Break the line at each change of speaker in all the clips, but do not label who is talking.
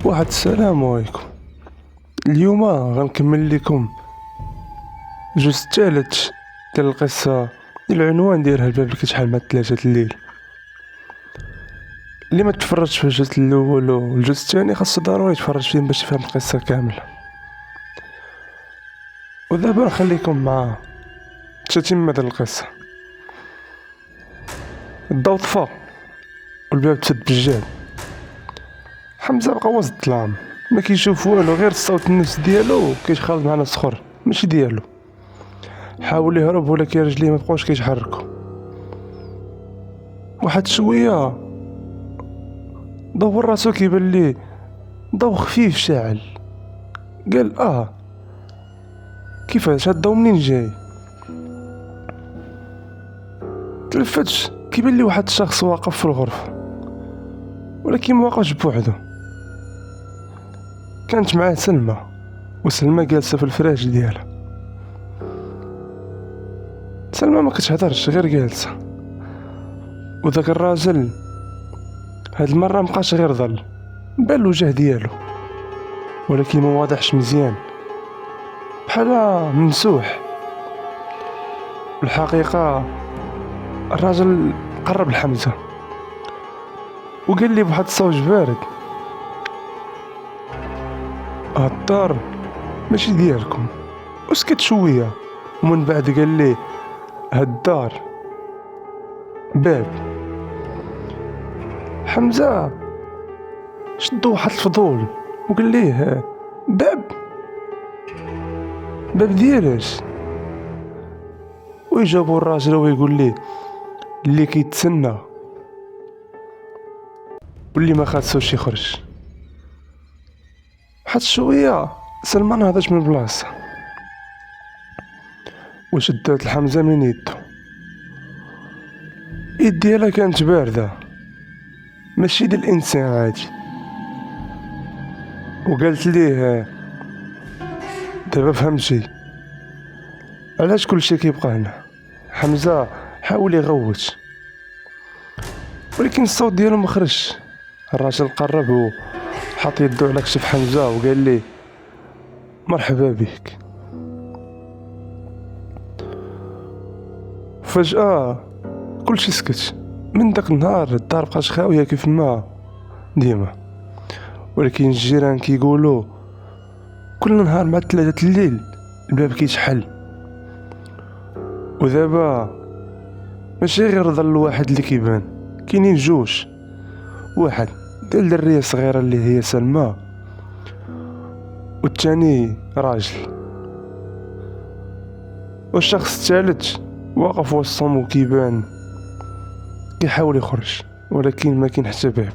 واحد السلام عليكم. اليوم غنكمل لكم الجزء الثالث ديال القصه ديال العنوان ديالها الباب اللي كيتحل مع 3 الليل. اللي ما تفرجش في الجزء الاول والجزء الثاني خاصو ضروري يتفرج فيهم باش يفهم القصه كامله. ودابا نخليكم مع تتمه ديال القصه. الضوء طفى والباب تسد بالجهد. حمزه بقى وسط الظلام، ما كيشوف والو غير الصوت النفس ديالو كيتخالط مع ناس اخر ماشي ديالو. حاول يهرب ولكن رجليه ما بقاوش كيتحركوا. واحد شويه دور راسو كيبان ليه ضوء خفيف شاعل. قال كيفاش هاد الضوء منين جاي؟ تلفتش كيبان ليه واحد الشخص واقف في الغرفه، ولكن ما واقفش بوحدو. كانت معاه سلمى، وسلمى جالسه في الفراش ديالها. سلمى ما كتهضرش غير جالسه، وداك الراجل هاد المره مبقاش غير ظل، بان الوجه ديالو ولكن ما واضحش مزيان، بحال ممسوح. الحقيقه الراجل قرب لحمزه وقال لي بواحد الصوت بارد: هاد الدار ماشي ديالكم. وسكت شويه ومن بعد قال لي: هاد الدار باب. حمزه شدو واحد الفضول وقال ليه: باب ديالاش؟ ويجاوبو الراجل ويقول ليه: اللي كيتسنى واللي ما خاصوش يخرج. واحد شويه سلمان هضرت من بلاصه وشدات الحمزه من يدو. يد ديالها كانت بارده ماشي ديال الانسان عادي، وقالت ليه: دابا فهمتي علاش كلشي كيبقى هنا. حمزه حاول يغوت ولكن الصوت ديالو ما خرجش. الراجل قرب وحط يدو على كتف حمزه وقال لي: مرحبا بك. فجأة كلشي سكت. من داك النهار الدار بقات خاويه كيف ما ديما، ولكن الجيران كيقولوا كل نهار مع 3 الليل الباب كيتحل. ودابا ماشي غير ظل واحد اللي كيبان، كاينين 2: واحد ديال دريه صغيره اللي هي سلمى، والثاني راجل. والشخص الثالث واقف وسطهم وكيبان كيحاول يخرج ولكن ما كاين حتى باب.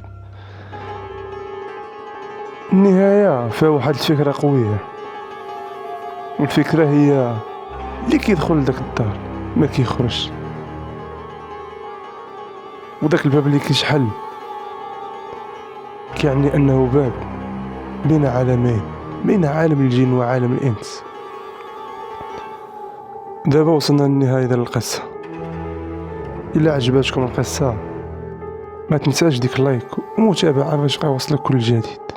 النهايه فيها واحد الفكره قويه، والفكره هي اللي كيدخل لداك الدار ما كيخرج، وداك الباب اللي كيشحل كيعني انه باب بين عالمين، بين عالم الجن وعالم الانس. دابا وصلنا للنهايه ديال القصه. الا عجبتكم القصه ما تنساش ديك لايك ومتابعه باش يوصلك كل جديد.